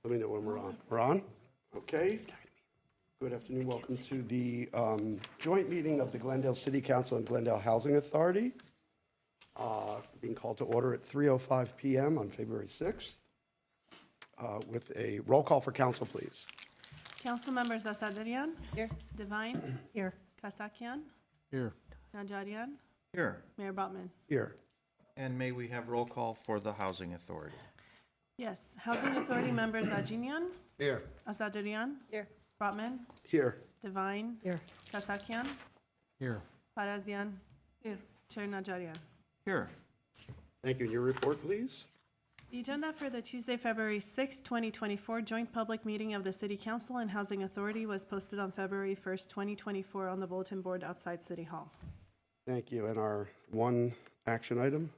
Let me know when we're on. We're on? Okay. Good afternoon. Welcome to the joint meeting of the Glendale City Council and Glendale Housing Authority. Being called to order at 3:05 p.m. on February 6th. With a roll call for council, please. Council members Asadrian. Here. Divine. Here. Kasakian. Here. Najarian. Here. Mayor Brotman. Here. And may we have roll call for the Housing Authority? Yes. Housing Authority members Ajinian. Here. Asadrian. Here. Brotman. Here. Divine. Here. Kasakian. Here. Parazian. Here. Chair Najarian. Here. Thank you. And your report, please. The agenda for the Tuesday, February 6, 2024 joint public meeting of the City Council and Housing Authority was posted on February 1st, 2024 on the bulletin board outside City Hall. Thank you. And our one action item?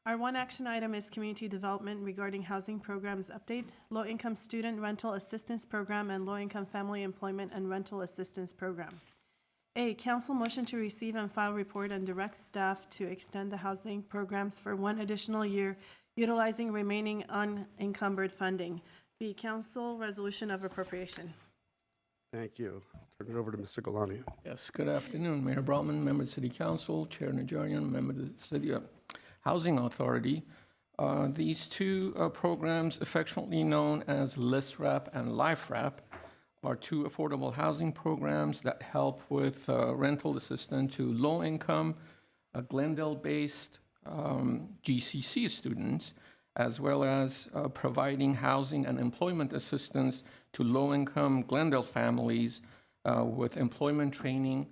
Our one action item is community development regarding housing programs update, low-income student rental assistance program, and low-income family employment and rental assistance program. A, council motion to receive and file report and direct staff to extend the housing programs for one additional year utilizing remaining unencumbered funding. B, council resolution of appropriation. Thank you. Turn it over to Mr. Galani. Yes, good afternoon, Mayor Brotman, member of the City Council, Chair Najarian, member of the City Housing Authority. These two programs, affectionately known as LISRAP and LifeRAP, are two affordable housing programs that help with rental assistance to low-income, Glendale-based GCC students, as well as providing housing and employment assistance to low-income Glendale families with employment training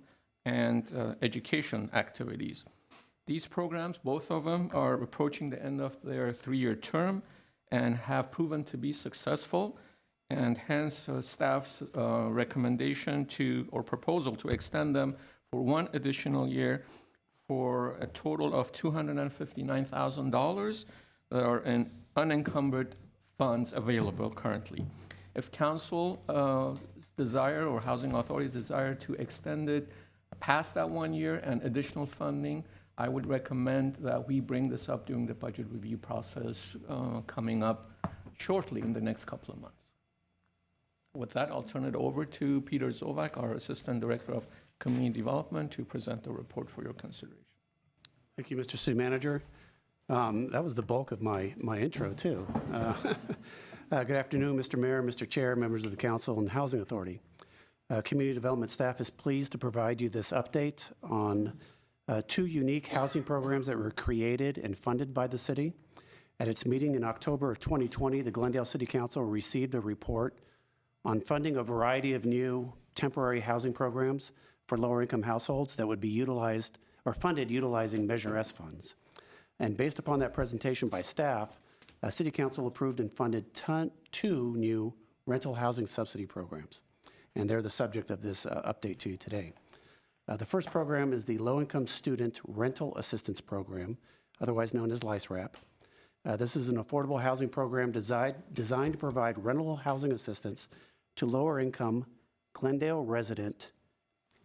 and education activities. These programs, both of them, are approaching the end of their 3-year term and have proven to be successful, and hence staff's recommendation to, or proposal to extend them for one additional year for a total of $259,000 that are in unencumbered funds available currently. If council desire or housing authority desire to extend it past that 1 year and additional funding, I would recommend that we bring this up during the budget review process coming up shortly in the next couple of months. With that, I'll turn it over to Peter Zovak, our Assistant Director of Community Development, to present the report for your consideration. Thank you, Mr. City Manager. That was the bulk of my intro, too. Good afternoon, Mr. Mayor, Mr. Chair, members of the Council and Housing Authority. Community Development staff is pleased to provide you this update on two unique housing programs that were created and funded by the city. At its meeting in October of 2020, the Glendale City Council received a report on funding a variety of new temporary housing programs for lower-income households that would be utilized or funded utilizing Measure S funds. And based upon that presentation by staff, City Council approved and funded two new rental housing subsidy programs. And they're the subject of this update to you today. The first program is the Low-Income Student Rental Assistance Program, otherwise known as LISRAP. This is an affordable housing program designed to provide rental housing assistance to lower-income Glendale resident,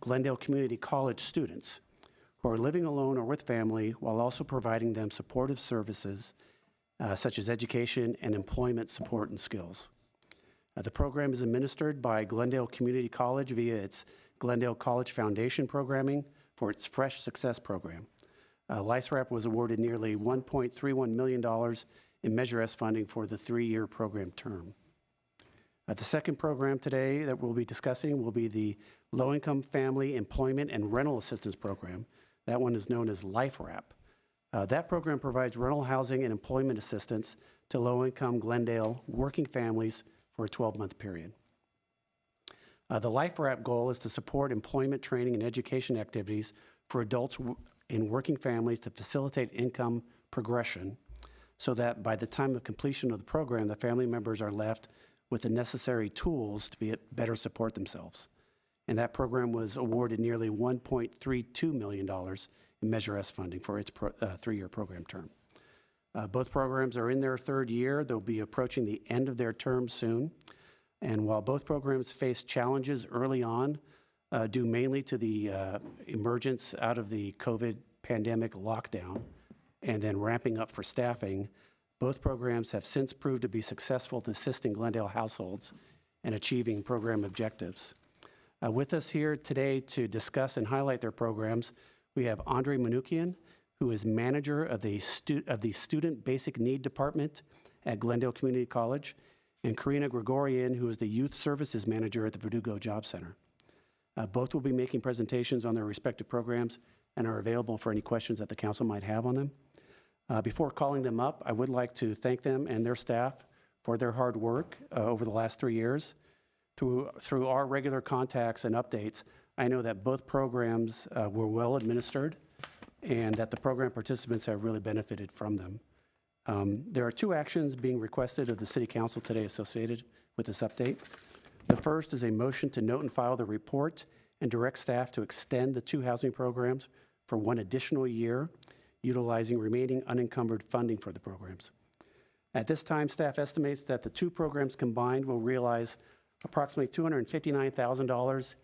Glendale Community College students who are living alone or with family, while also providing them supportive services such as education and employment support and skills. The program is administered by Glendale Community College via its Glendale College Foundation programming for its Fresh Success program. LISRAP was awarded nearly $1.31 million in Measure S funding for the 3-year program term. The second program today that we'll be discussing will be the Low-Income Family Employment and Rental Assistance Program. That one is known as LifeRAP. That program provides rental housing and employment assistance to low-income Glendale working families for a 12-month period. The LifeRAP goal is to support employment training and education activities for adults in working families to facilitate income progression so that by the time of completion of the program, the family members are left with the necessary tools to better support themselves. And that program was awarded nearly $1.32 million in Measure S funding for its 3-year program term. Both programs are in their 3rd year. They'll be approaching the end of their term soon. And while both programs face challenges early on, due mainly to the emergence out of the COVID pandemic lockdown and then ramping up for staffing, Both programs have since proved to be successful in assisting Glendale households in achieving program objectives. With us here today to discuss and highlight their programs, we have Andre Manukian, who is manager of the Student Basic Need Department at Glendale Community College, and Karina Gregorian, who is the Youth Services Manager at the Verdugo Job Center. Both will be making presentations on their respective programs and are available for any questions that the council might have on them. Before calling them up, I would like to thank them and their staff for their hard work over the last 3 years. Through our regular contacts and updates, I know that both programs were well administered and that the program participants have really benefited from them. There are 2 actions being requested of the City Council today associated with this update. The first is a motion to note and file the report and direct staff to extend the 2 housing programs for 1 additional year, utilizing remaining unencumbered funding for the programs. At this time, staff estimates that the 2 programs combined will realize approximately $259,000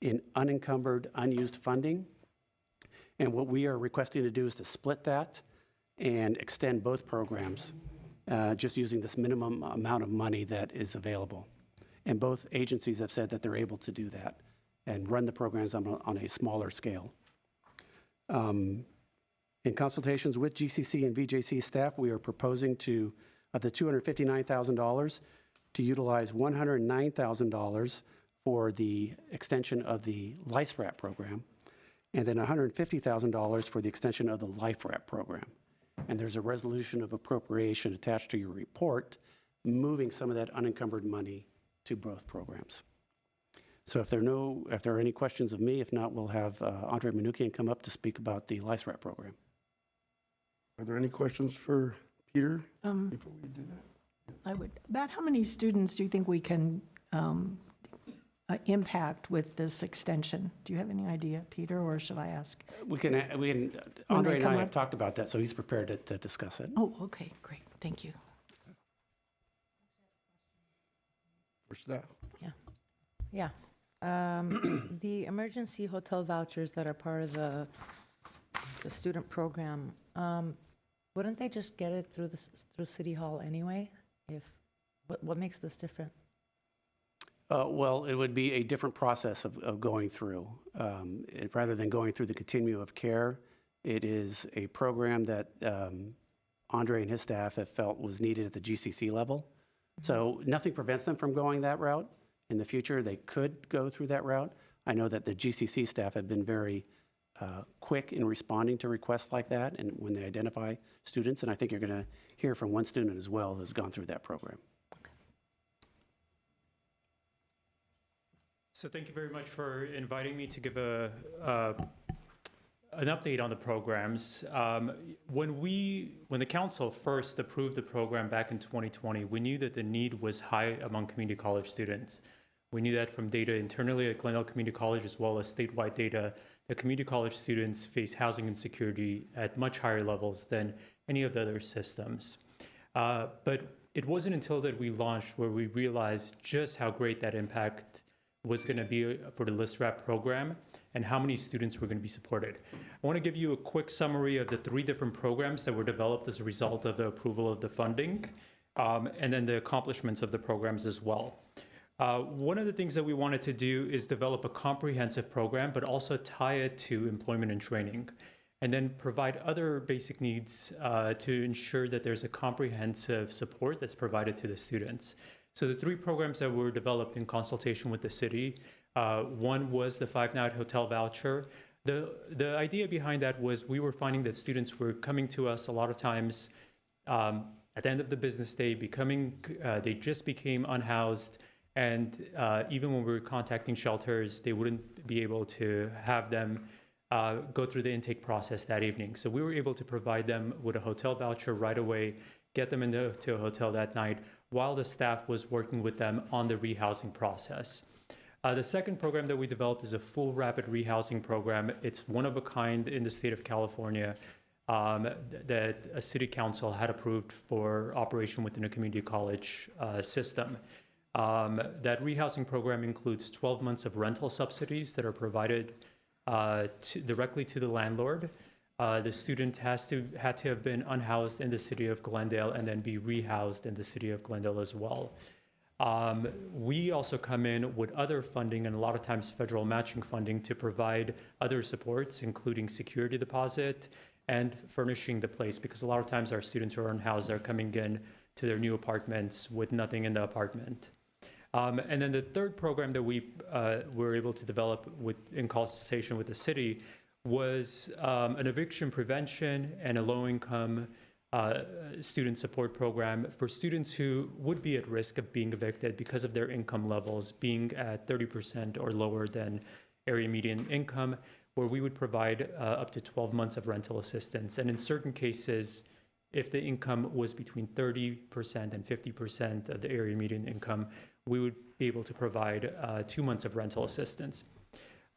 in unencumbered, unused funding. And what we are requesting to do is to split that and extend both programs, just using this minimum amount of money that is available. And both agencies have said that they're able to do that and run the programs on a smaller scale. In consultations with GCC and VJC staff, we are proposing to, of the $259,000, to utilize $109,000 for the extension of the LICE-RAP program, and then $150,000 for the extension of the LIFE-RAP program. And there's a resolution of appropriation attached to your report, moving some of that unencumbered money to both programs. So if there are any questions of me, if not, we'll have Andre Manukian come up to speak about the LICE-RAP program. Are there any questions for Peter before we do that? About how many students do you think we can impact with this extension? Do you have any idea, Peter, or should I ask? We can Andre and I have talked about that, so he's prepared to discuss it. Oh, okay, great, thank you. For staff? Yeah. The emergency hotel vouchers that are part of the student program, wouldn't they just get it through City Hall anyway? What makes this different? Well, it would be a different process of going through. Rather than going through the continuum of care, it is a program that Andre and his staff have felt was needed at the GCC level. So nothing prevents them from going that route. In the future, they could go through that route. I know that the GCC staff have been very quick in responding to requests like that and when they identify students, and I think you're going to hear from one student as well who's gone through that program. So thank you very much for inviting me to give an update on the programs. When the council first approved the program back in 2020, we knew that the need was high among community college students. We knew that from data internally at Glendale Community College as well as statewide data, that community college students face housing insecurity at much higher levels than any of the other systems. But it wasn't until that we launched where we realized just how great that impact was going to be for the LICE-RAP program and how many students were going to be supported. I want to give you a quick summary of the 3 different programs that were developed as a result of the approval of the funding, and then the accomplishments of the programs as well. One of the things that we wanted to do is develop a comprehensive program, but also tie it to employment and training, and then provide other basic needs to ensure that there's a comprehensive support that's provided to the students. So the 3 programs that were developed in consultation with the city, one was the 5-night hotel voucher. The idea behind that was we were finding that students were coming to us a lot of times at the end of the business day, they just became unhoused, and even when we were contacting shelters, they wouldn't be able to have them go through the intake process that evening. So we were able to provide them with a hotel voucher right away, get them into a hotel that night, while the staff was working with them on the rehousing process. The second program that we developed is a full rapid rehousing program. It's one of a kind in the state of California that a city council had approved for operation within a community college system. That rehousing program includes 12 months of rental subsidies that are provided directly to the landlord. the student had to have been unhoused in the city of Glendale and then be rehoused in the city of Glendale as well. We also come in with other funding and a lot of times federal matching funding to provide other supports, including security deposit and furnishing the place, because a lot of times our students who are unhoused are coming in to their new apartments with nothing in the apartment. And then the third program that we were able to develop in consultation with the city was an eviction prevention and a low-income student support program for students who would be at risk of being evicted because of their income levels being at 30% or lower than area median income, where we would provide up to 12 months of rental assistance. And in certain cases, if the income was between 30% and 50% of the area median income, we would be able to provide 2 months of rental assistance.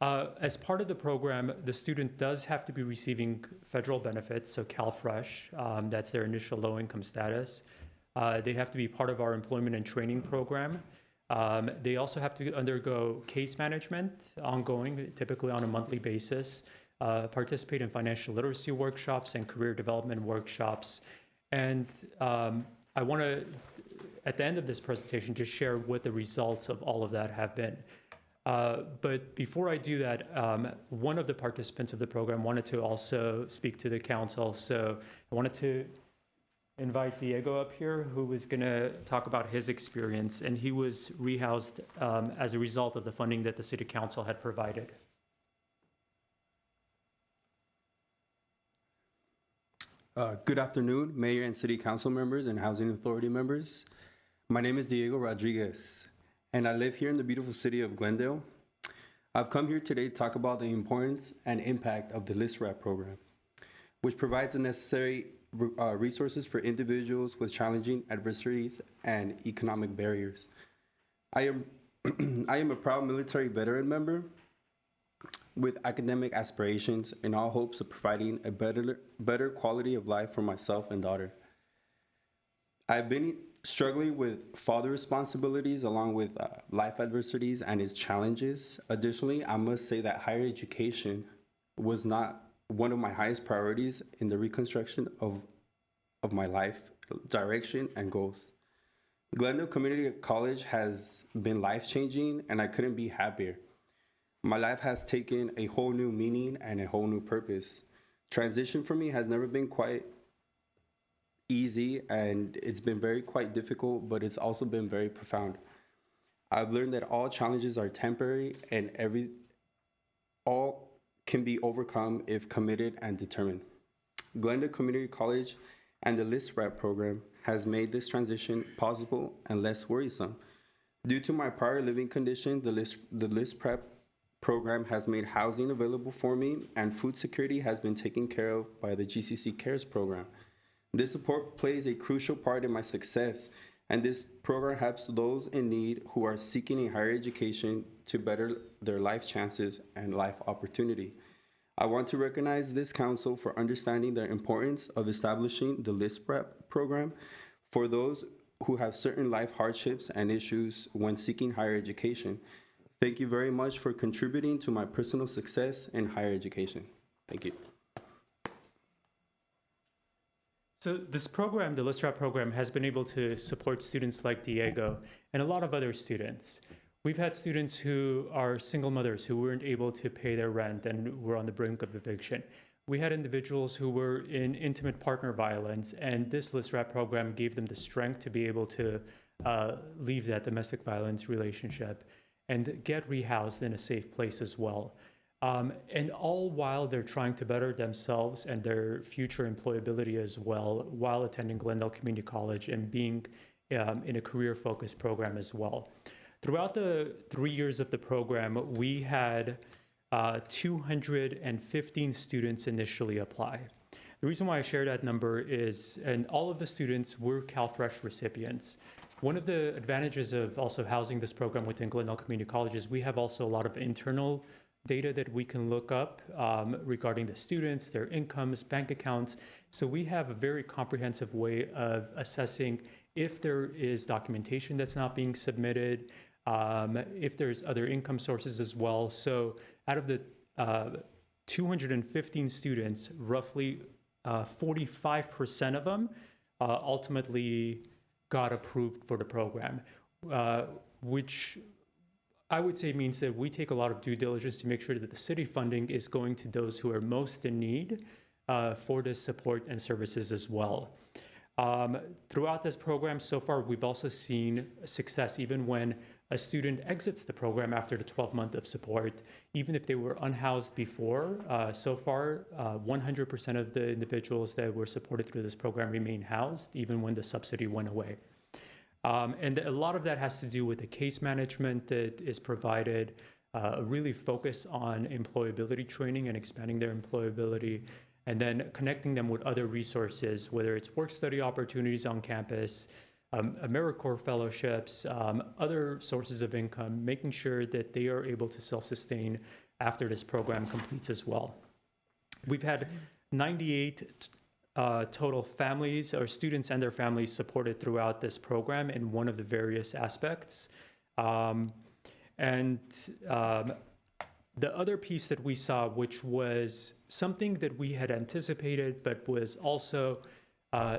As part of the program, the student does have to be receiving federal benefits, so CalFresh, that's their initial low-income status. They have to be part of our employment and training program. They also have to undergo case management ongoing, typically on a monthly basis, participate in financial literacy workshops and career development workshops. And I want to, at the end of this presentation, just share what the results of all of that have been. But before I do that, one of the participants of the program wanted to also speak to the council. So I wanted to invite Diego up here, who was going to talk about his experience. And he was rehoused as a result of the funding that the city council had provided. Good afternoon, Mayor and City Council members and Housing Authority members. My name is Diego Rodriguez, and I live here in the beautiful city of Glendale. I've come here today to talk about the importance and impact of the LISTRAP program, which provides the necessary resources for individuals with challenging adversities and economic barriers. I am a proud military veteran member with academic aspirations and all hopes of providing a better quality of life for myself and daughter. I've been struggling with father responsibilities along with life adversities and its challenges. Additionally, I must say that higher education was not one of my highest priorities in the reconstruction of my life, direction, and goals. Glendale Community College has been life-changing, and I couldn't be happier. My life has taken a whole new meaning and a whole new purpose. Transition for me has never been quite easy, and it's been quite difficult, but it's also been very profound. I've learned that all challenges are temporary and all can be overcome if committed and determined. Glendale Community College and the LISTRAP program has made this transition possible and less worrisome. Due to my prior living condition, the LISTRAP program has made housing available for me, and food security has been taken care of by the GCC CARES program. This support plays a crucial part in my success, and this program helps those in need who are seeking a higher education to better their life chances and life opportunity. I want to recognize this council for understanding the importance of establishing the LISTRAP program for those who have certain life hardships and issues when seeking higher education. Thank you very much for contributing to my personal success in higher education. Thank you. So this program, the LISTRAP program, has been able to support students like Diego and a lot of other students. We've had students who are single mothers who weren't able to pay their rent and were on the brink of eviction. We had individuals who were in intimate partner violence, and this LISTRAP program gave them the strength to be able to leave that domestic violence relationship and get rehoused in a safe place as well. And all while they're trying to better themselves and their future employability as well, while attending Glendale Community College and being in a career-focused program as well. Throughout the 3 years of the program, we had 215 students initially apply. The reason why I share that number is, and all of the students were CalFresh recipients. One of the advantages of also housing this program within Glendale Community College is we have also a lot of internal data that we can look up regarding the students, their incomes, bank accounts. So we have a very comprehensive way of assessing if there is documentation that's not being submitted, if there's other income sources as well. So out of the 215 students, roughly 45% of them ultimately got approved for the program, which I would say means that we take a lot of due diligence to make sure that the city funding is going to those who are most in need for this support and services as well. Throughout this program so far, we've also seen success even when a student exits the program after the 12 months of support, even if they were unhoused before. So far, 100% of the individuals that were supported through this program remain housed, even when the subsidy went away. And a lot of that has to do with the case management that is provided, really focus on employability training and expanding their employability, and then connecting them with other resources, whether it's work-study opportunities on campus, AmeriCorps fellowships, other sources of income, making sure that they are able to self-sustain after this program completes as well. We've had 98 total families or students and their families supported throughout this program in one of the various aspects. The other piece that we saw, which was something that we had anticipated but was also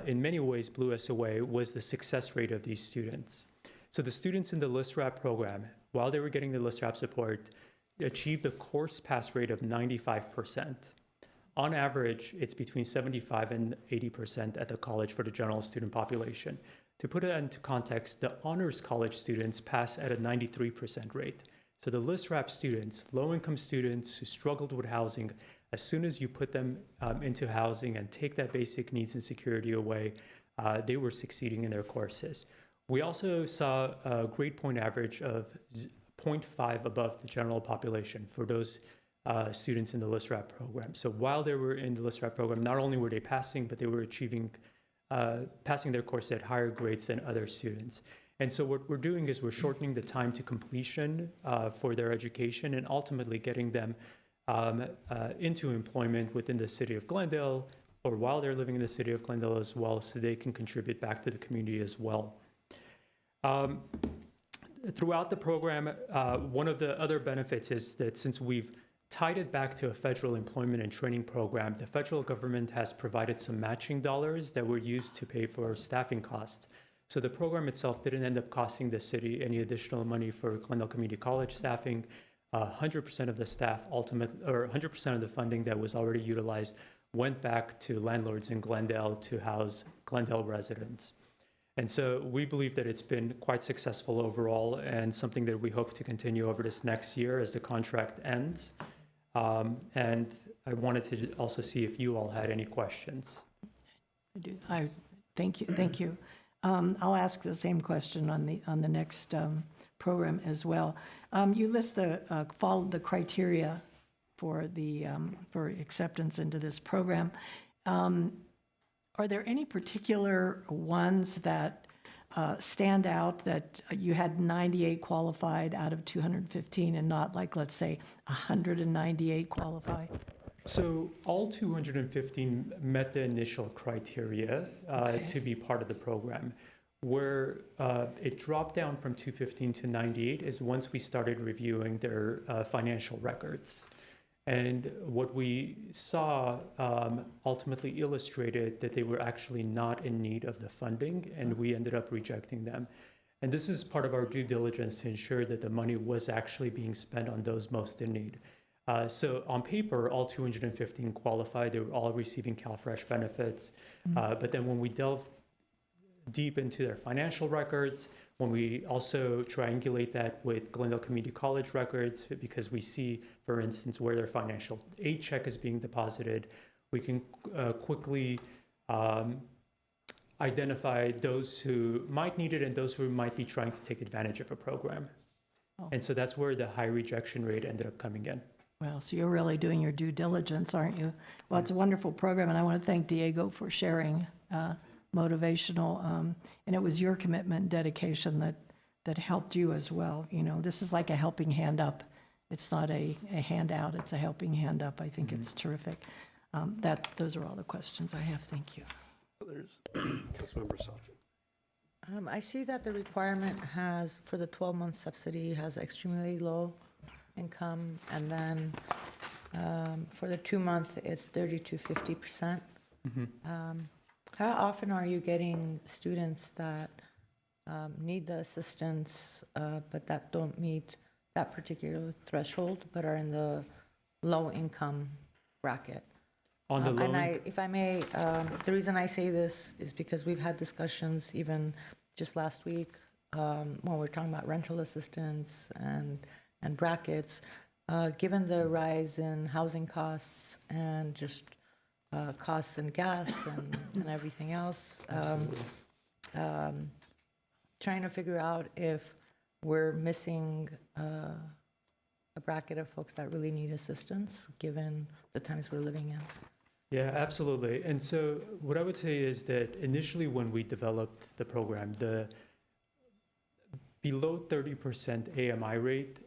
in many ways blew us away, was the success rate of these students. So the students in the ListRAP program, while they were getting the ListRAP support, achieved a course pass rate of 95%. On average, it's between 75 and 80% at the college for the general student population. To put it into context, the honors college students pass at a 93% rate. So the ListRAP students, low-income students who struggled with housing, as soon as you put them into housing and take that basic needs and security away, they were succeeding in their courses. We also saw a grade point average of 0.5 above the general population for those students in the ListRAP program. So while they were in the ListRAP program, not only were they passing, but they were achieving, passing their course at higher grades than other students. And so what we're doing is we're shortening the time to completion for their education and ultimately getting them into employment within the city of Glendale or while they're living in the city of Glendale as well, so they can contribute back to the community as well. Throughout the program, one of the other benefits is that since we've tied it back to a federal employment and training program, the federal government has provided some matching dollars that were used to pay for staffing costs. So the program itself didn't end up costing the city any additional money for Glendale Community College staffing. 100% of the staff ultimately, or 100% of the funding that was already utilized went back to landlords in Glendale to house Glendale residents. And so we believe that it's been quite successful overall and something that we hope to continue over this next year as the contract ends. And I wanted to also see if you all had any questions. Thank you. I'll ask the same question on the next program as well. You list the criteria for for acceptance into this program. Are there any particular ones that stand out that you had 98 qualified out of 215 and not like, let's say, 198 qualify? So all 215 met the initial criteria to be part of the program. Where it dropped down from 215 to 98 is once we started reviewing their financial records. And what we saw ultimately illustrated that they were actually not in need of the funding, and we ended up rejecting them. And this is part of our due diligence to ensure that the money was actually being spent on those most in need. So on paper, all 215 qualified. They were all receiving CalFresh benefits. But then when we delved deep into their financial records, when we also triangulate that with Glendale Community College records, because we see, for instance, where their financial aid check is being deposited, we can quickly identify those who might need it and those who might be trying to take advantage of a program. And so that's where the high rejection rate ended up coming in. Well, so you're really doing your due diligence, aren't you? Well, it's a wonderful program, and I want to thank Diego for sharing motivational, and it was your commitment and dedication that helped you as well. You know, this is like a helping hand up. It's not a handout, it's a helping hand up. I think it's terrific. Those are all the questions I have. Thank you. There's Councilmember Salkin. I see that the requirement has, for the 12-month subsidy, has extremely low income, and then For the 2-month, it's 30 to 50%. How often are you getting students that need the assistance, but that don't meet that particular threshold, but are in the low-income bracket? On the low And inc- if I may, the reason I say this is because we've had discussions even just last week when we were talking about rental assistance and brackets. Given the rise in housing costs and just costs in gas and everything else, trying to figure out if we're missing a bracket of folks that really need assistance, given the times we're living in. Yeah, absolutely. And so what I would say is that initially when we developed the program, the below 30% AMI rate,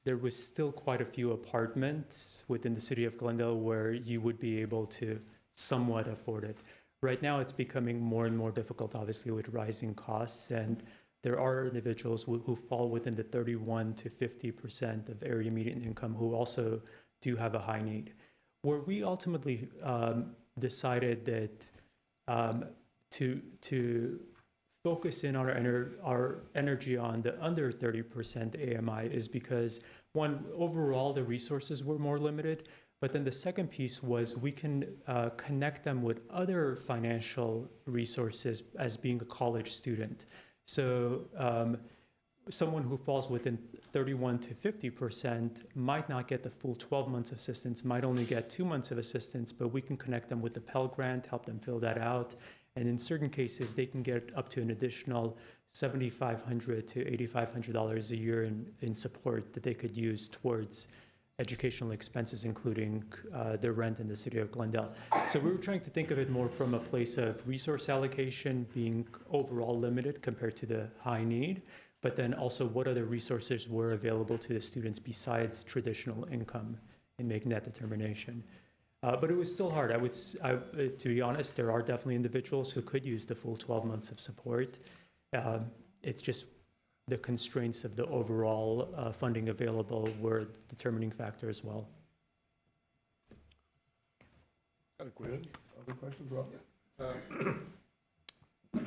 there was still quite a few apartments within the city of Glendale where you would be able to somewhat afford it. Right now, it's becoming more and more difficult, obviously, with rising costs, and there are individuals who fall within the 31 to 50% of area median income who also do have a high need. Where we ultimately decided that to focus in on our energy on the under 30% AMI is because, one, overall the resources were more limited, but then the second piece was we can connect them with other financial resources as being a college student. So someone who falls within 31 to 50% might not get the full 12 months of assistance, might only get 2 months of assistance, but we can connect them with the Pell Grant, help them fill that out. And in certain cases, they can get up to an additional $7,500 to $8,500 a year in support that they could use towards educational expenses, including their rent in the city of Glendale. So we were trying to think of it more from a place of resource allocation being overall limited compared to the high need, but then also what other resources were available to the students besides traditional income in making that determination. But it was still hard. To be honest, there are definitely individuals who could use the full 12 months of support. It's just the constraints of the overall funding available were the determining factor as well. Got a question? Other questions, Rob?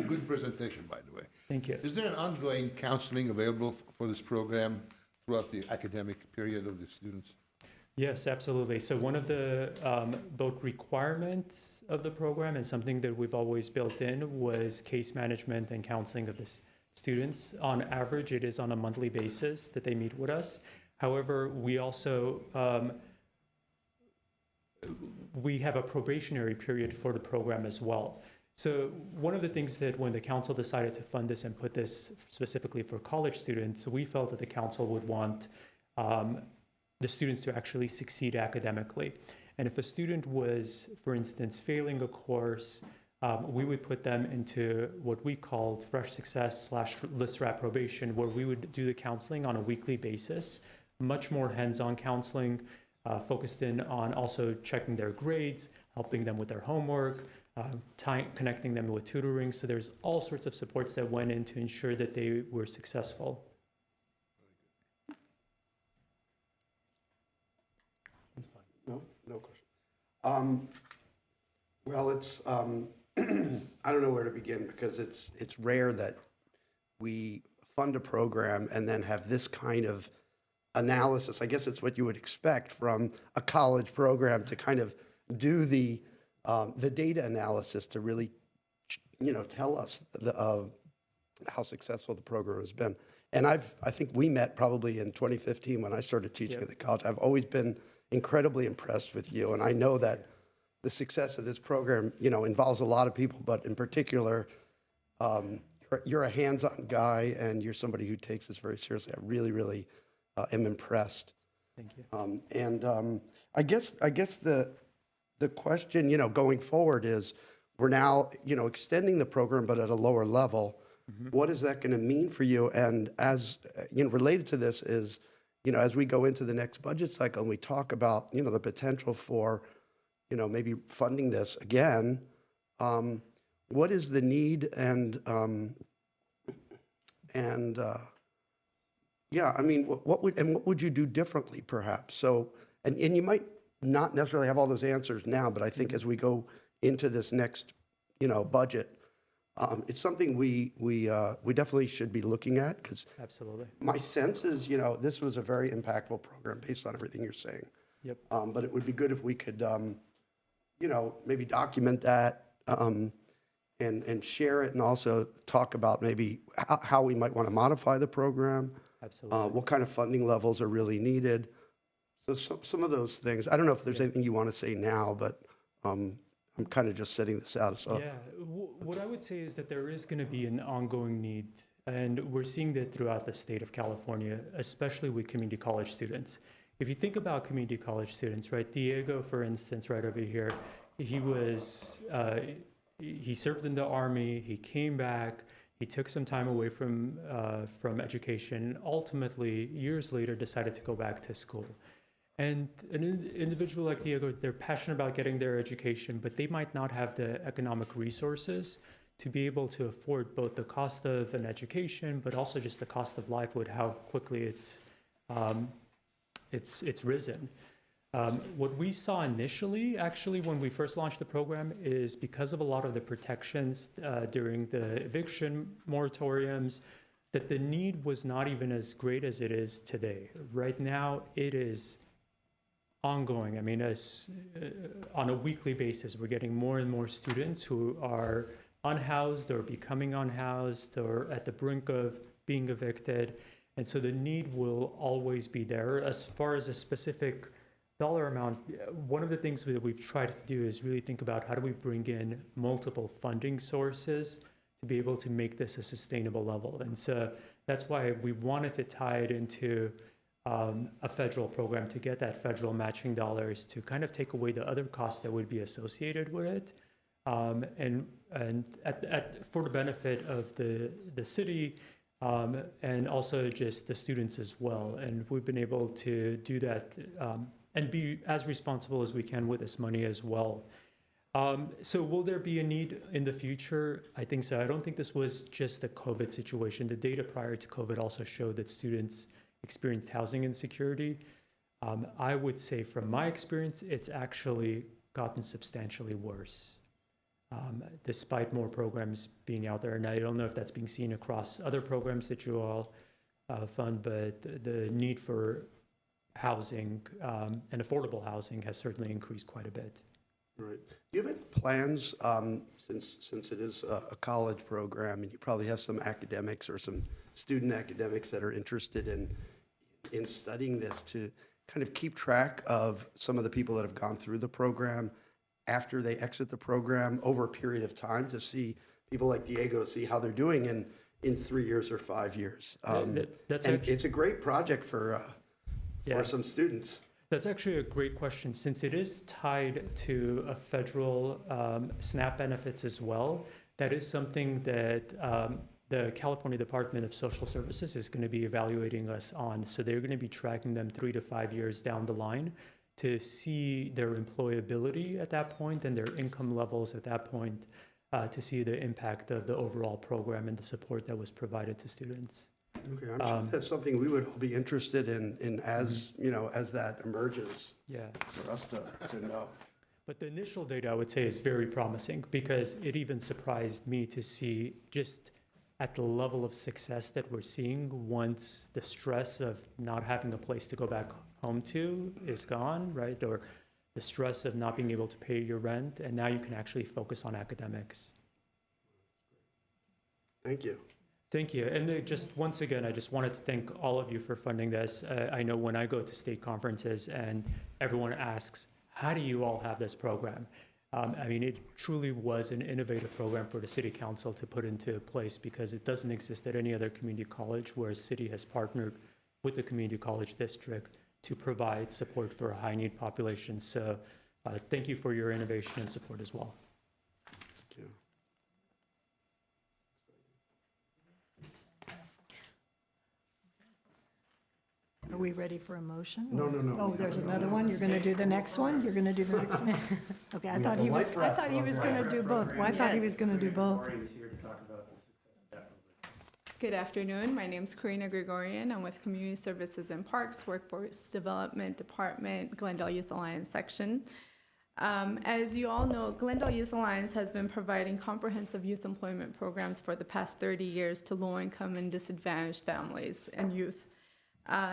Good presentation, by the way. Thank you. Is there an ongoing counseling available for this program throughout the academic period of the students? Yes, absolutely. So one of the both requirements of the program and something that we've always built in was case management and counseling of the students. On average, it is on a monthly basis that they meet with us. However, we also we have a probationary period for the program as well. So one of the things that when the council decided to fund this and put this specifically for college students, we felt that the council would want the students to actually succeed academically. And if a student was, for instance, failing a course, we would put them into what we called Fresh Success / List Wrap probation, where we would do the counseling on a weekly basis, much more hands-on counseling, focused in on also checking their grades, helping them with their homework, connecting them with tutoring. So there's all sorts of supports that went in to ensure that they were successful. No question. Well, it's, I don't know where to begin because it's rare that we fund a program and then have this kind of analysis. I guess it's what you would expect from a college program to kind of do the data analysis to really, tell us how successful the program has been. And I think we met probably in 2015 when I started teaching at the college. I've always been incredibly impressed with you, and I know that the success of this program, involves a lot of people, but in particular, you're a hands-on guy, and you're somebody who takes this very seriously. I really, really am impressed. Thank you. And I guess the question, going forward is, we're now, extending the program, but at a lower level. Mm-hmm. What is that going to mean for you? And as related to this is, as we go into the next budget cycle and we talk about, the potential for, maybe funding this again, what is the need and what would you do differently perhaps? So, and you might not necessarily have all those answers now, but I think as we go into this next, budget, it's something we definitely should be looking at, because Absolutely. my sense is, this was a very impactful program based on everything you're saying. Yep. But it would be good if we could, maybe document that, and share it, and also talk about maybe how we might want to modify the program. Absolutely. What kind of funding levels are really needed. So some of those things, I don't know if there's anything you want to say now, but I'm kind of just setting this out. So Yeah, what I would say is that there is going to be an ongoing need, and we're seeing that throughout the state of California, especially with community college students. If you think about community college students, right, Diego, for instance, right over here, he served in the Army, he came back, he took some time away from education, ultimately, years later, decided to go back to school. And an individual like Diego, they're passionate about getting their education, but they might not have the economic resources to be able to afford both the cost of an education, but also just the cost of life with how quickly it's risen. What we saw initially, actually, when we first launched the program, is because of a lot of the protections during the eviction moratoriums, that the need was not even as great as it is today. Right now, it is ongoing. I mean, on a weekly basis, we're getting more and more students who are unhoused or becoming unhoused or at the brink of being evicted. And so the need will always be there. As far as a specific dollar amount, one of the things that we've tried to do is really think about how do we bring in multiple funding sources to be able to make this a sustainable level. And so that's why we wanted to tie it into a federal program to get that federal matching dollars to kind of take away the other costs that would be associated with it, and for the benefit of the city, and also just the students as well. And we've been able to do that and be as responsible as we can with this money as well. So will there be a need in the future? I think so. I don't think this was just a COVID situation. The data prior to COVID also showed that students experienced housing insecurity. I would say from my experience, it's actually gotten substantially worse, despite more programs being out there. And I don't know if that's being seen across other programs that you all fund, but the need for housing and affordable housing has certainly increased quite a bit. Right. Do you have any plans, since it is a college program, and you probably have some academics or some student academics that are interested in studying this, to kind of keep track of some of the people that have gone through the program after they exit the program over a period of time, to see people like Diego, see how they're doing in 3 years or 5 years? That's and actually, it's a great project for some students. That's actually a great question. Since it is tied to a federal SNAP benefits as well, that is something that the California Department of Social Services is going to be evaluating us on. So they're going to be tracking them 3 to 5 years down the line to see their employability at that point and their income levels at that point, to see the impact of the overall program and the support that was provided to students. Okay, I'm sure that's something we would all be interested in as, as that emerges. Yeah. For us to know. But the initial data, I would say, is very promising, because it even surprised me to see just at the level of success that we're seeing once the stress of not having a place to go back home to is gone, right? Or the stress of not being able to pay your rent, and now you can actually focus on academics. Thank you. Thank you. And just once again, I just wanted to thank all of you for funding this. I know when I go to state conferences and everyone asks, how do you all have this program? I mean, it truly was an innovative program for the city council to put into place, because it doesn't exist at any other community college, where a city has partnered with the community college district to provide support for a high-need population. So thank you for your innovation and support as well. Thank you. Are we ready for a motion? No. Oh, there's another one? You're going to do the next one? You're going to do the next one? Okay, I thought he was going to do both. Well, I thought he was going to do both. Good afternoon. My name is Karina Gregorian. I'm with Community Services and Parks, Workforce Development Department, Glendale Youth Alliance section. As you all know, Glendale Youth Alliance has been providing comprehensive youth employment programs for the past 30 years to low-income and disadvantaged families and youth.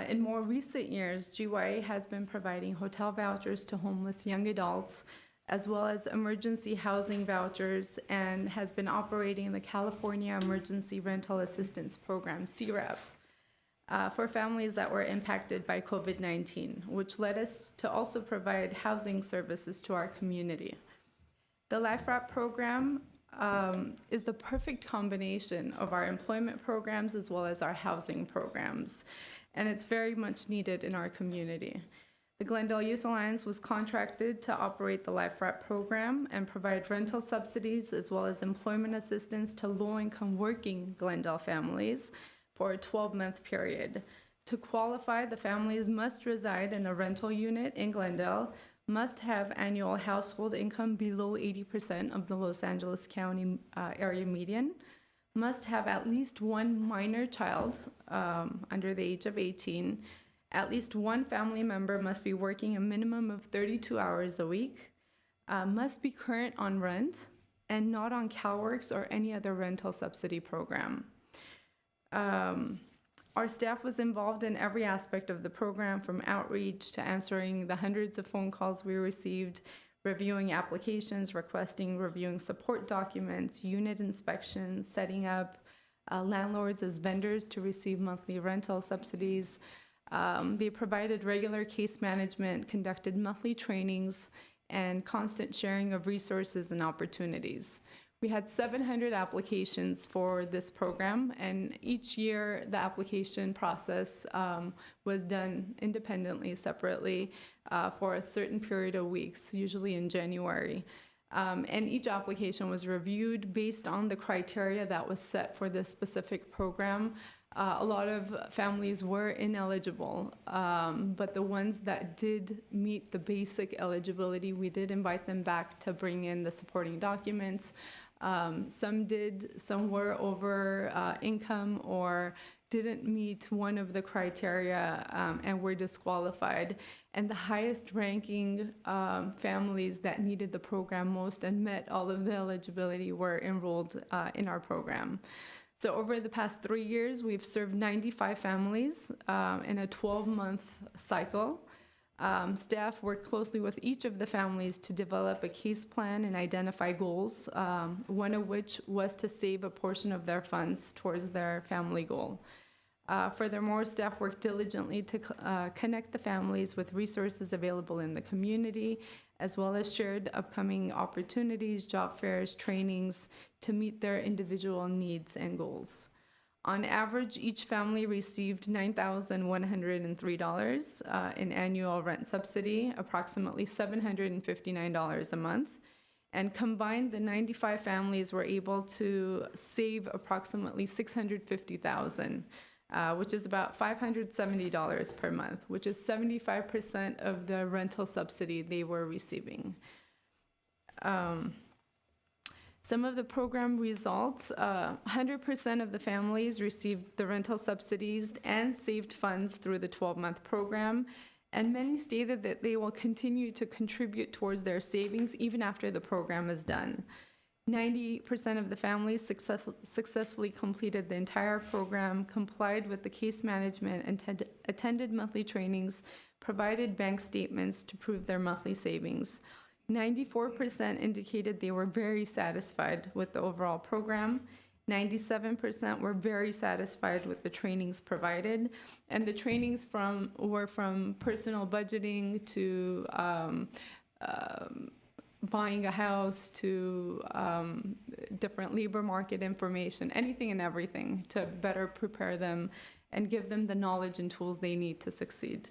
In more recent years, GYA has been providing hotel vouchers to homeless young adults, as well as emergency housing vouchers, and has been operating the California Emergency Rental Assistance Program, CREP, for families that were impacted by COVID-19, which led us to also provide housing services to our community. The LifeWrap program is the perfect combination of our employment programs as well as our housing programs, and it's very much needed in our community. The Glendale Youth Alliance was contracted to operate the LifeWrap program and provide rental subsidies as well as employment assistance to low-income working Glendale families for a 12-month period. To qualify, the families must reside in a rental unit in Glendale, must have annual household income below 80% of the Los Angeles County area median, must have at least one minor child under the age of 18, at least one family member must be working a minimum of 32 hours a week, must be current on rent, and not on CalWorks or any other rental subsidy program. Our staff was involved in every aspect of the program, from outreach to answering the hundreds of phone calls we received, reviewing applications, reviewing support documents, unit inspections, setting up landlords as vendors to receive monthly rental subsidies. They provided regular case management, conducted monthly trainings, and constant sharing of resources and opportunities. We had 700 applications for this program, and each year the application process was done independently, separately, for a certain period of weeks, usually in January. And each application was reviewed based on the criteria that was set for this specific program. A lot of families were ineligible, but the ones that did meet the basic eligibility, we did invite them back to bring in the supporting documents. Some did, some were over income or didn't meet one of the criteria and were disqualified. And the highest ranking families that needed the program most and met all of the eligibility were enrolled in our program. So over the past 3 years, we've served 95 families in a 12-month cycle. Staff worked closely with each of the families to develop a case plan and identify goals, one of which was to save a portion of their funds towards their family goal. Furthermore, staff worked diligently to connect the families with resources available in the community, as well as shared upcoming opportunities, job fairs, trainings to meet their individual needs and goals. On average, each family received $9,103 in annual rent subsidy, approximately $759 a month. And combined, the 95 families were able to save approximately $650,000, which is about $570 per month, which is 75% of the rental subsidy they were receiving. Some of the program results, 100% of the families received the rental subsidies and saved funds through the 12-month program, and many stated that they will continue to contribute towards their savings even after the program is done. 90% of the families successfully completed the entire program, complied with the case management, and attended monthly trainings, provided bank statements to prove their monthly savings. 94% indicated they were very satisfied with the overall program. 97% were very satisfied with the trainings provided, and the trainings were from personal budgeting to buying a house to different labor market information, anything and everything to better prepare them and give them the knowledge and tools they need to succeed.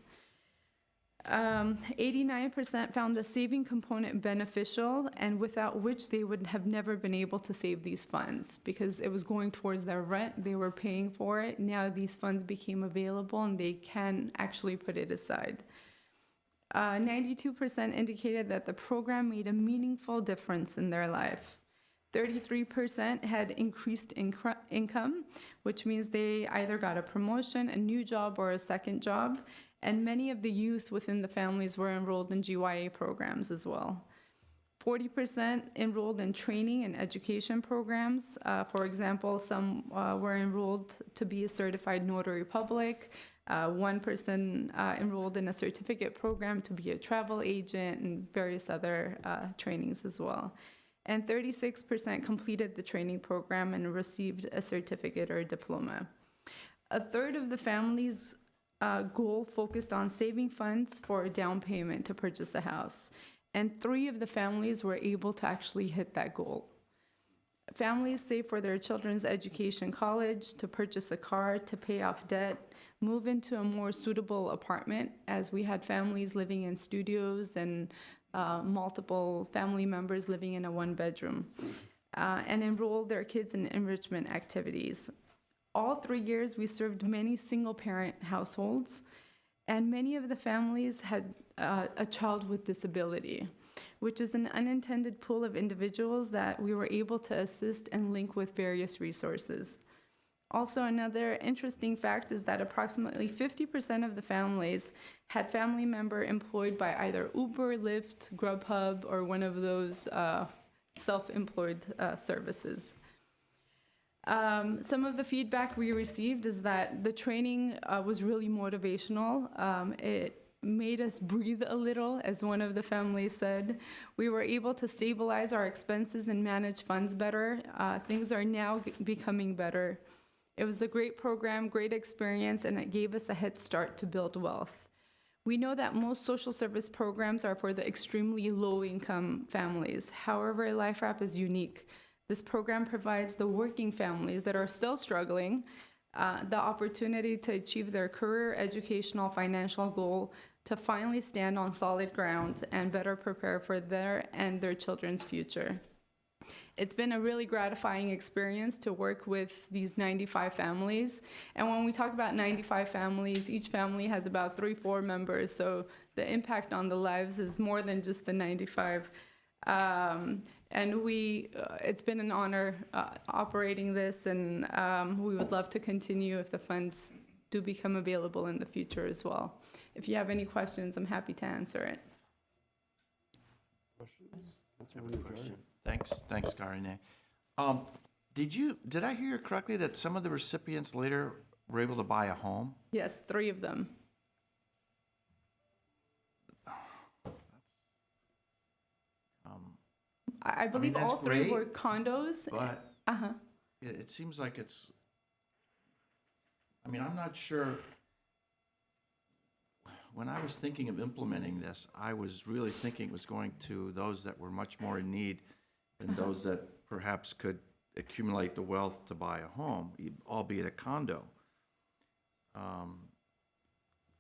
89% found the saving component beneficial, and without which they would have never been able to save these funds because it was going towards their rent, they were paying for it. Now these funds became available and they can actually put it aside. 92% indicated that the program made a meaningful difference in their life. 33% had increased income, which means they either got a promotion, a new job, or a second job. And many of the youth within the families were enrolled in GYA programs as well. 40% enrolled in training and education programs. For example, some were enrolled to be a certified notary public. One person enrolled in a certificate program to be a travel agent, and various other trainings as well. And 36% completed the training program and received a certificate or a diploma. A third of the families' goal focused on saving funds for a down payment to purchase a house. And 3 of the families were able to actually hit that goal. Families save for their children's education, college, to purchase a car, to pay off debt, move into a more suitable apartment, as we had families living in studios and multiple family members living in a 1-bedroom, and enroll their kids in enrichment activities. All 3 years, we served many single-parent households, and many of the families had a child with disability, which is an unintended pool of individuals that we were able to assist and link with various resources. Also, another interesting fact is that approximately 50% of the families had family member employed by either Uber, Lyft, Grubhub, or one of those self-employed services. Some of the feedback we received is that the training was really motivational. It made us breathe a little, as one of the families said. We were able to stabilize our expenses and manage funds better. Things are now becoming better. It was a great program, great experience, and it gave us a head start to build wealth. We know that most social service programs are for the extremely low-income families. However, LifeWrap is unique. This program provides the working families that are still struggling the opportunity to achieve their career, educational, financial goal, to finally stand on solid ground and better prepare for their and their children's future. It's been a really gratifying experience to work with these 95 families. And when we talk about 95 families, each family has about 3-4 members, so the impact on the lives is more than just the 95. And it's been an honor operating this, and we would love to continue if the funds do become available in the future as well. If you have any questions, I'm happy to answer it. Thanks, Karine. Did I hear correctly that some of the recipients later were able to buy a home? Yes, 3 of them. I believe that's all 3 great, were condos. But it seems like it's, I'm not sure. When I was thinking of implementing this, I was really thinking it was going to those that were much more in need than those that perhaps could accumulate the wealth to buy a home, albeit a condo.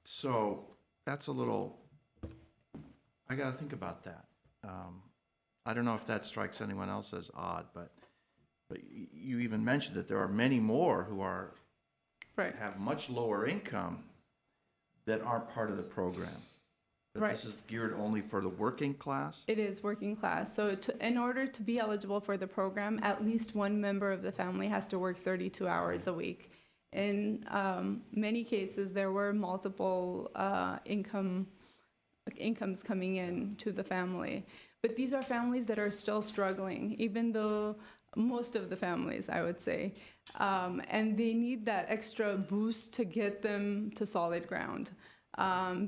So that's a little, I got to think about that. I don't know if that strikes anyone else as odd, but you even mentioned that there are many more who are have much lower income that aren't part of the program. But this is geared only for the working class? It is working class. So in order to be eligible for the program, at least one member of the family has to work 32 hours a week. In many cases, there were multiple incomes coming in to the family. But these are families that are still struggling, even though most of the families, I would say. And they need that extra boost to get them to solid ground.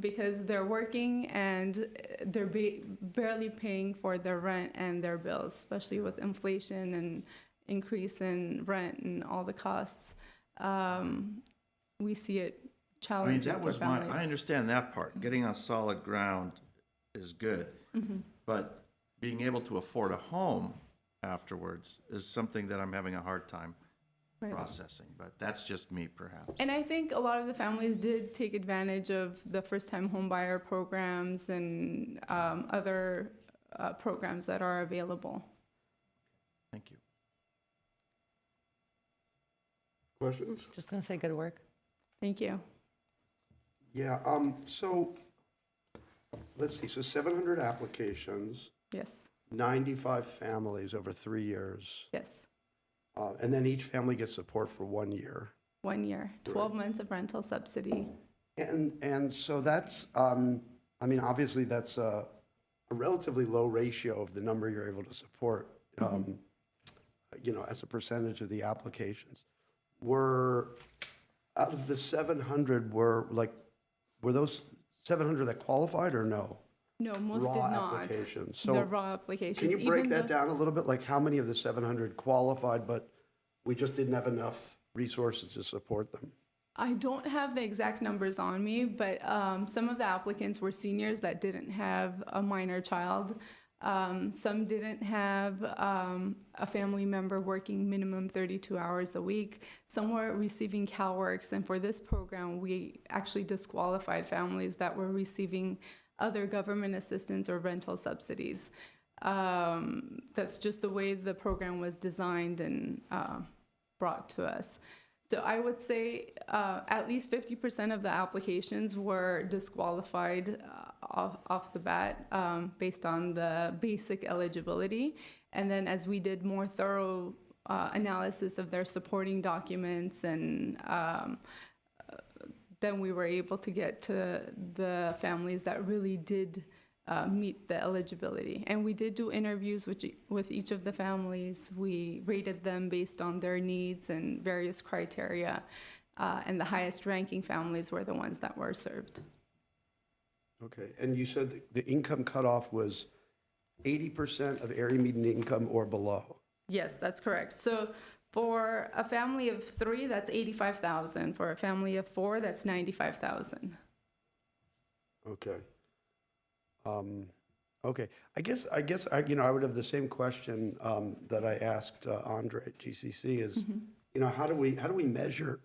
Because they're working and they're barely paying for their rent and their bills, especially with inflation and increase in rent and all the costs. We see it challenging for families. I understand that part. Getting on solid ground is good. But being able to afford a home afterwards is something that I'm having a hard time processing, but that's just me, perhaps. And I think a lot of the families did take advantage of the first-time homebuyer programs and other programs that are available. Thank you. Questions? Just going to say good work. Thank you. Yeah, so let's see, so 700 applications. Yes. 95 families over 3 years. Yes, And then each family gets support for 1 year. 1 year, 12 months of rental subsidy. And so that's, I mean, obviously, that's a relatively low ratio of the number you're able to support, you know, as a percentage of the applications. Out of the 700, were those 700 that qualified or no? No, most did Raw not. applications. The So raw applications. can you break even that though- down a little bit? Like, how many of the 700 qualified, but we just didn't have enough resources to support them? I don't have the exact numbers on me, but some of the applicants were seniors that didn't have a minor child. Some didn't have a family member working minimum 32 hours a week. Some were receiving CalWorks, and for this program, we actually disqualified families that were receiving other government assistance or rental subsidies. That's just the way the program was designed and brought to us. So I would say at least 50% of the applications were disqualified off the bat based on the basic eligibility. And then as we did more thorough analysis of their supporting documents, and then we were able to get to the families that really did meet the eligibility. And we did do interviews with each of the families. We rated them based on their needs and various criteria. And the highest ranking families were the ones that were served. Okay, and you said the income cutoff was 80% of area median income or below? Yes, that's correct. So for a family of 3, that's 85,000. For a family of 4, that's 95,000. Okay. Okay, I guess you know, I would have the same question that I asked Andre at GCC is, you know, how do we measure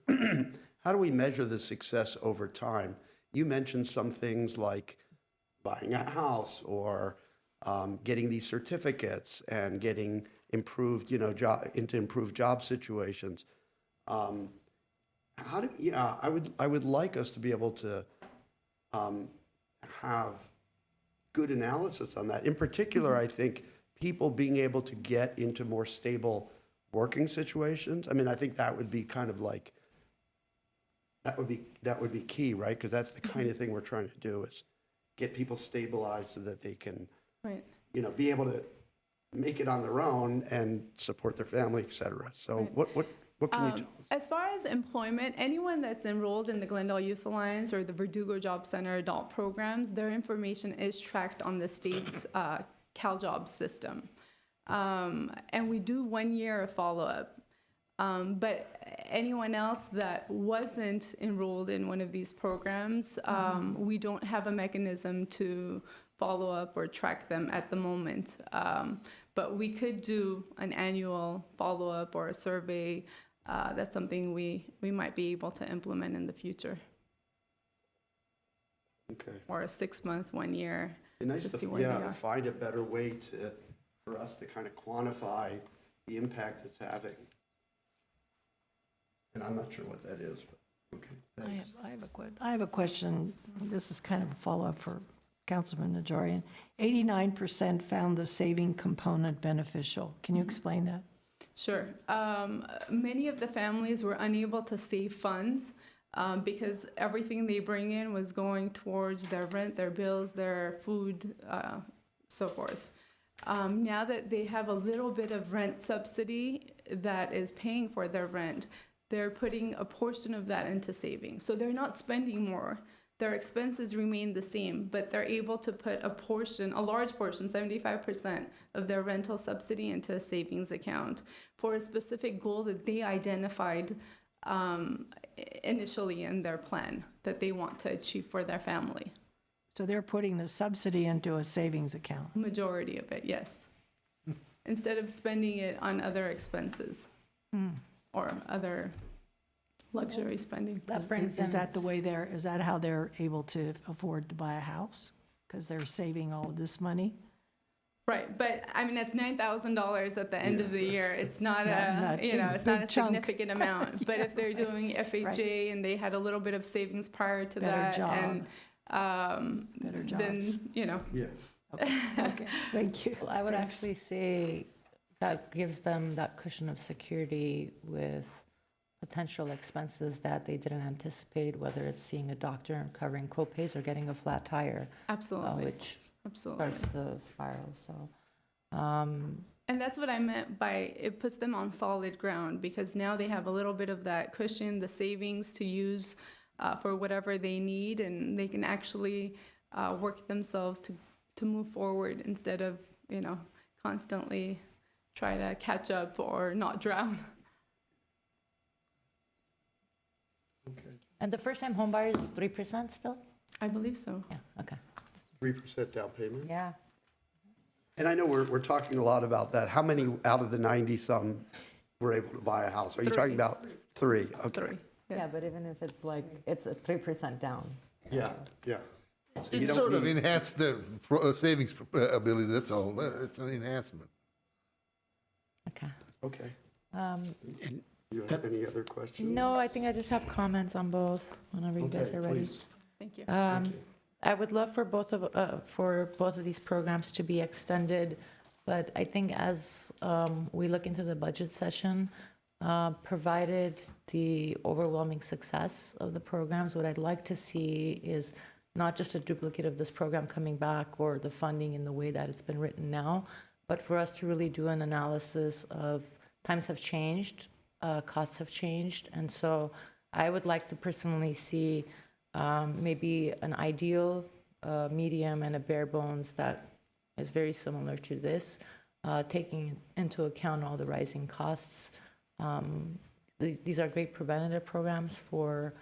how do we measure the success over time? You mentioned some things like buying a house or getting these certificates and getting improved, you know, improved job situations. I would like us to be able to have good analysis on that. In particular, I think people being able to get into more stable working situations. I mean, I think that would be kind of like, that would be key, right? Because that's the kind of thing we're trying to do, is get people stabilized so that they can, Right. you know, be able to make it on their own and support their family, et cetera. So Right. what can you tell us? As far as employment, anyone that's enrolled in the Glendale Youth Alliance or the Verdugo Job Center adult programs, their information is tracked on the state's CalJobs system. And we do 1 year of follow-up. But anyone else that wasn't enrolled in one of these programs, we don't have a mechanism to follow up or track them at the moment. But we could do an annual follow-up or a survey. That's something we might be able to implement in the future. Okay. Or a 6-month, 1 year. It'd be nice to see to, where they yeah, to are. find a better way for us to kind of quantify the impact it's having. And I'm not sure what that is, but, okay, thanks. I have a question. This is kind of a follow-up for Councilman Najarian. 89% found the saving component beneficial. Can you explain that? Sure. Many of the families were unable to save funds because everything they bring in was going towards their rent, their bills, their food, so forth. Now that they have a little bit of rent subsidy that is paying for their rent, they're putting a portion of that into savings. So they're not spending more. Their expenses remain the same, but they're able to put a large portion, 75% of their rental subsidy into a savings account for a specific goal that they identified initially in their plan that they want to achieve for their family. So they're putting the subsidy into a savings account. Majority of it, yes. Instead of spending it on other expenses or other luxury spending. That brings Is in, that is that how they're able to afford to buy a house? Because they're saving all of this money? Right, but I mean, it's $9,000 at the end of the year. It's not Not you know, big- it's not a big chunk. significant amount. But if they're doing FHA and they had a little bit of savings prior to Better that, job. and Better jobs. then, you know, Yeah. Okay, thank you. I would Thanks. actually say that gives them that cushion of security with potential expenses that they didn't anticipate, whether it's seeing a doctor and covering copays or getting a flat tire, Absolutely. which Absolutely. starts the spiral. So, And that's what I meant by it puts them on solid ground, because now they have a little bit of that cushion, the savings to use for whatever they need, and they can actually work themselves to move forward instead of, constantly try to catch up or not drown. and the first-time home buyer is 3% still? I believe so. Yeah, okay. 3% down payment? Yeah. And I know we're talking a lot about that. How many out of the 90-some were able to buy a house? Are you talking about 3? Okay. 3. Yeah, Yes. but even if it's like, it's a 3% down. Yeah, yeah. So you It don't sort of need- enhanced their savings ability, that's all. It's an enhancement. Okay. Okay. Um, You have any other questions? No, I think I just have comments on both, whenever you guys Okay, are ready. please. Thank you. I would love for both of these programs to be extended, but I think as we look into the budget session, provided the overwhelming success of the programs, what I'd like to see is not just a duplicate of this program coming back or the funding in the way that it's been written now, but for us to really do an analysis of times have changed, costs have changed, and so I would like to personally see maybe an ideal, medium, and a bare bones that is very similar to this, taking into account all the rising costs. These are great preventative programs for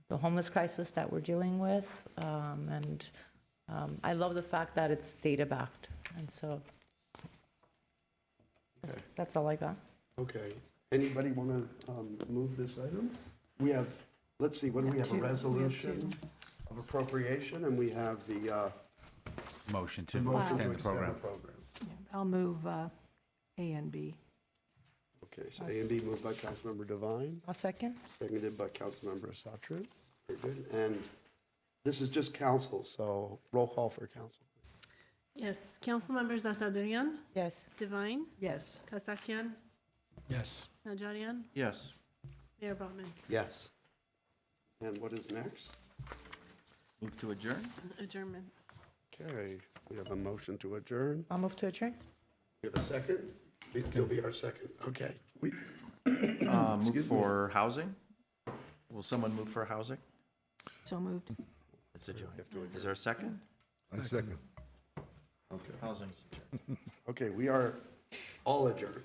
the homeless crisis that we're dealing with, and I love the fact that it's data-backed, and so Okay. that's all I got. Okay. Anybody want to move this item? We have, let's see, what do we have? A resolution of appropriation, and we have the Motion to motion extend to the extend program. Yeah, I'll move A and B. Okay, so A and B moved by Councilmember Devine, A second? seconded by Councilmember Satrin. Very good. And this is just council, so roll call for council. Yes, council members Asadrian, Yes. Divine, Yes. Kasakian, Yes. Najarian, Yes. Mayor Brotman. Yes. And what is next? Move to adjourn? Adjournment. Okay, we have a motion to adjourn. I'll move to adjourn. You have a second? You'll be our second. Okay. We, Move Excuse me. for housing? Will someone move for housing? So moved. It's adjourned. Is there a second? I second. Housing's adjourned. okay, we are all adjourned.